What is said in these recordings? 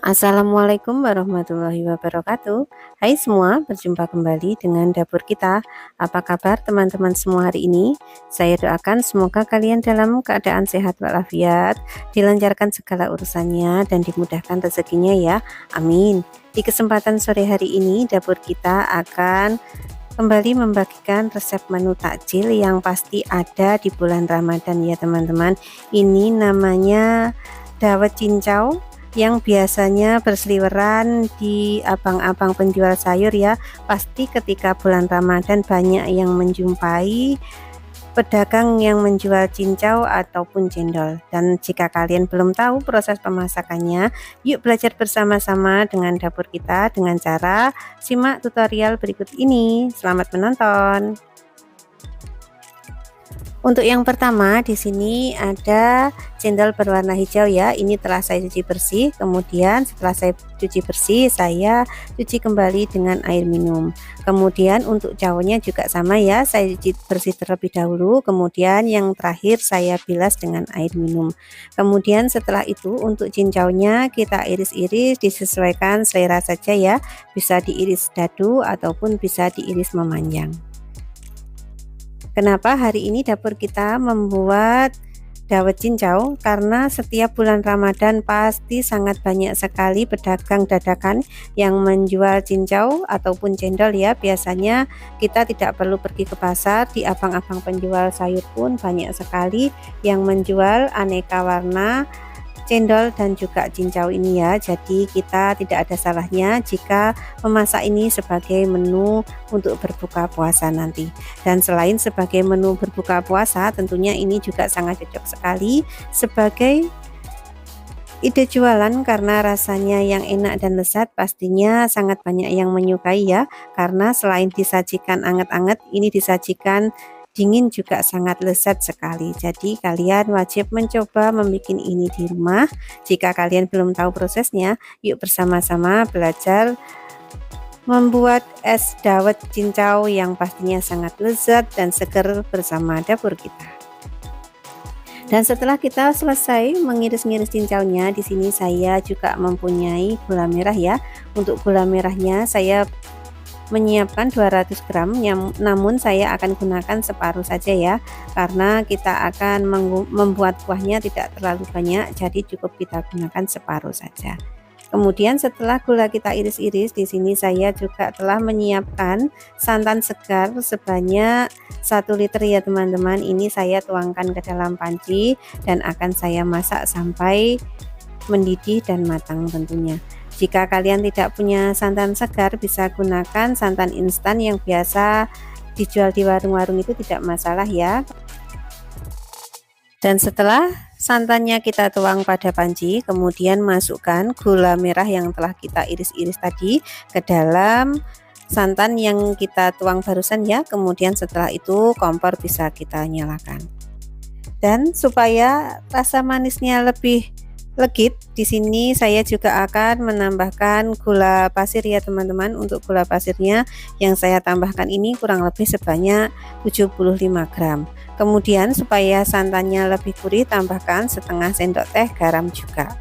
Assalamualaikum warahmatullahi wabarakatuh. Hai semua, berjumpa kembali dengan dapur kita. Apa kabar teman-teman semua hari ini? Saya doakan semoga kalian dalam keadaan sehat walafiat, dilancarkan segala urusannya dan dimudahkan rezekinya ya. Amin. Di kesempatan sore hari ini dapur kita akan kembali membagikan resep menu takjil yang pasti ada di bulan Ramadan ya teman-teman. Ini namanya dawet cincau yang biasanya berseliweran di abang-abang penjual sayur ya. Pasti ketika bulan Ramadan banyak yang menjumpai pedagang yang menjual cincau ataupun cendol. Dan jika kalian belum tahu proses pemasakannya, yuk belajar bersama-sama dengan dapur kita dengan cara simak tutorial berikut ini. Selamat menonton. Untuk yang pertama di sini ada cendol berwarna hijau ya. Ini telah saya cuci bersih. Kemudian setelah saya cuci bersih, saya cuci kembali dengan air minum. Kemudian untuk jaunya juga sama ya. Saya cuci bersih terlebih dahulu. Kemudian yang terakhir saya bilas dengan air minum. Kemudian setelah itu untuk cincaunya kita iris-iris, disesuaikan selera saja ya. Bisa diiris dadu ataupun bisa diiris memanjang. Kenapa hari ini dapur kita membuat dawet cincau? Karena setiap bulan Ramadan pasti sangat banyak sekali pedagang dadakan yang menjual cincau ataupun cendol ya. Biasanya kita tidak perlu pergi ke pasar, di abang-abang penjual sayur pun banyak sekali yang menjual aneka warna cendol dan juga cincau ini ya. Jadi kita tidak ada salahnya jika memasak ini sebagai menu untuk berbuka puasa nanti. Dan selain sebagai menu berbuka puasa, tentunya ini juga sangat cocok sekali sebagai ide jualan karena rasanya yang enak dan lezat. Pastinya sangat banyak yang menyukai ya, karena selain disajikan anget-anget, ini disajikan dingin juga sangat lezat sekali. Jadi kalian wajib mencoba membuat ini di rumah. Jika kalian belum tahu prosesnya, yuk bersama-sama belajar membuat es dawet cincau yang pastinya sangat lezat dan seger bersama dapur kita. Dan setelah kita selesai mengiris-ngiris cincaunya, di sini saya juga mempunyai gula merah ya. Untuk gula merahnya saya menyiapkan 200 gram, namun saya akan gunakan separuh saja ya, karena kita akan membuat kuahnya tidak terlalu banyak, jadi cukup kita gunakan separuh saja. Kemudian setelah gula kita iris-iris, di sini saya juga telah menyiapkan santan segar sebanyak 1 liter ya teman-teman. Ini saya tuangkan ke dalam panci dan akan saya masak sampai mendidih dan matang tentunya. Jika kalian tidak punya santan segar, bisa gunakan santan instan yang biasa dijual di warung-warung, itu tidak masalah ya. Dan setelah santannya kita tuang pada panci, kemudian masukkan gula merah yang telah kita iris-iris tadi ke dalam santan yang kita tuang barusan ya. Kemudian setelah itu kompor bisa kita nyalakan. Dan supaya rasa manisnya lebih legit, di sini saya juga akan menambahkan gula pasir ya teman-teman. Untuk gula pasirnya yang saya tambahkan ini kurang lebih sebanyak 75 gram. Kemudian supaya santannya lebih gurih, tambahkan setengah sendok teh garam juga.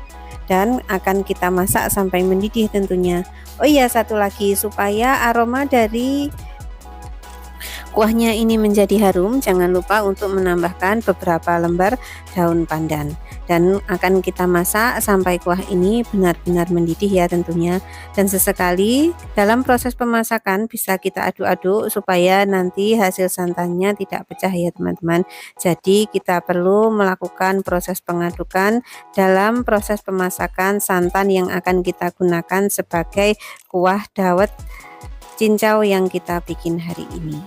Dan akan kita masak sampai mendidih tentunya. Oh iya, satu lagi, supaya aroma dari kuahnya ini menjadi harum, jangan lupa untuk menambahkan beberapa lembar daun pandan. Dan akan kita masak sampai kuah ini benar-benar mendidih ya tentunya. Dan sesekali dalam proses pemasakan bisa kita aduk-aduk supaya nanti hasil santannya tidak pecah ya teman-teman. Jadi kita perlu melakukan proses pengadukan dalam proses pemasakan santan yang akan kita gunakan sebagai kuah dawet cincau yang kita bikin hari ini.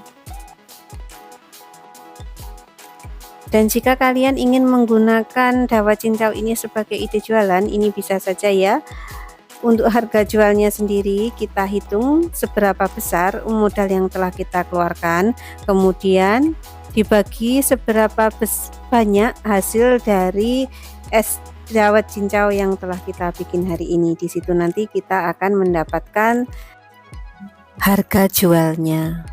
Dan jika kalian ingin menggunakan dawet cincau ini sebagai ide jualan, ini bisa saja ya. Untuk harga jualnya sendiri kita hitung seberapa besar modal yang telah kita keluarkan, kemudian dibagi seberapa banyak hasil dari es dawet cincau yang telah kita bikin hari ini. Di situ nanti kita akan mendapatkan harga jualnya.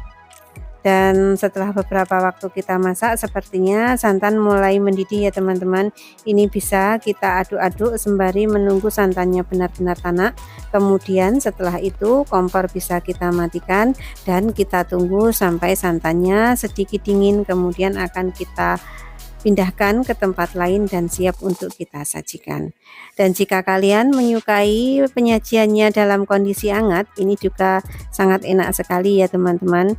Dan setelah beberapa waktu kita masak, sepertinya santan mulai mendidih ya teman-teman. Ini bisa kita aduk-aduk sembari menunggu santannya benar-benar tanak. Kemudian setelah itu kompor bisa kita matikan dan kita tunggu sampai santannya sedikit dingin, kemudian akan kita pindahkan ke tempat lain dan siap untuk kita sajikan. Dan jika kalian menyukai penyajiannya dalam kondisi hangat, ini juga sangat enak sekali ya teman-teman,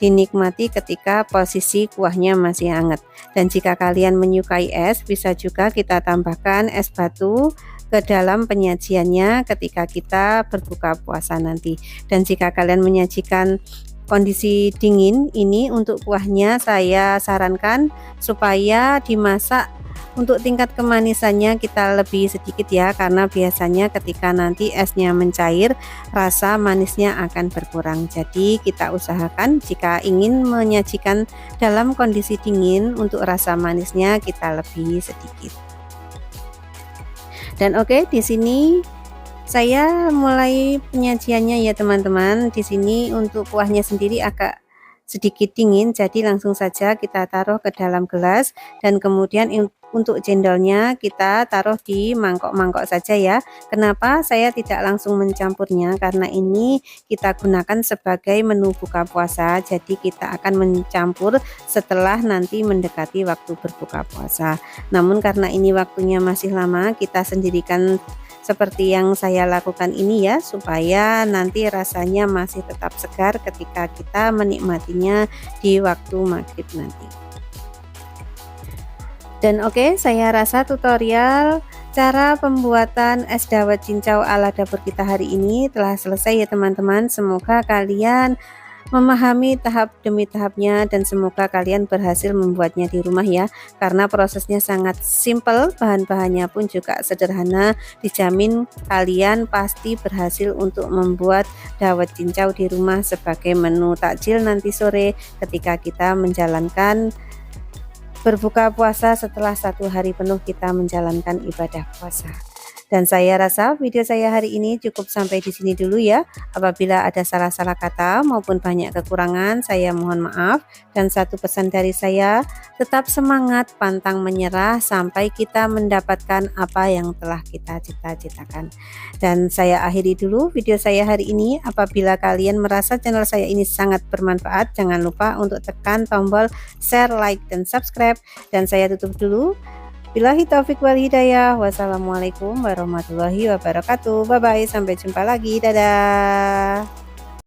dinikmati ketika posisi kuahnya masih hangat. Dan jika kalian menyukai es, bisa juga kita tambahkan es batu ke dalam penyajiannya ketika kita berbuka puasa nanti. Dan jika kalian menyajikan kondisi dingin, ini untuk kuahnya saya sarankan supaya dimasak untuk tingkat kemanisannya kita lebih sedikit ya, karena biasanya ketika nanti esnya mencair rasa manisnya akan berkurang. Jadi kita usahakan jika ingin menyajikan dalam kondisi dingin, untuk rasa manisnya kita lebih sedikit. Dan oke, di sini saya mulai penyajiannya ya teman-teman. Di sini untuk kuahnya sendiri agak sedikit dingin, jadi langsung saja kita taruh ke dalam gelas, dan kemudian untuk cendolnya kita taruh di mangkok-mangkok saja ya. Kenapa saya tidak langsung mencampurnya? Karena ini kita gunakan sebagai menu buka puasa, jadi kita akan mencampur setelah nanti mendekati waktu berbuka puasa. Namun karena ini waktunya masih lama, kita sendirikan seperti yang saya lakukan ini ya, supaya nanti rasanya masih tetap segar ketika kita menikmatinya di waktu maghrib nanti. Dan oke, saya rasa tutorial cara pembuatan es dawet cincau ala dapur kita hari ini telah selesai ya teman-teman. Semoga kalian memahami tahap demi tahapnya dan semoga kalian berhasil membuatnya di rumah ya, karena prosesnya sangat simple, bahan-bahannya pun juga sederhana. Dijamin kalian pasti berhasil untuk membuat dawet cincau di rumah sebagai menu takjil nanti sore ketika kita menjalankan berbuka puasa setelah 1 hari penuh kita menjalankan ibadah puasa. Dan saya rasa video saya hari ini cukup sampai di sini dulu ya. Apabila ada salah-salah kata maupun banyak kekurangan, saya mohon maaf. Dan satu pesan dari saya, tetap semangat, pantang menyerah sampai kita mendapatkan apa yang telah kita cita-citakan. Dan saya akhiri dulu video saya hari ini. Apabila kalian merasa channel saya ini sangat bermanfaat, jangan lupa untuk tekan tombol share, like, dan subscribe. Dan saya tutup dulu. Billahi taufik wal hidayah. Wassalamualaikum warahmatullahi wabarakatuh. Bye bye, sampai jumpa lagi. Dadah.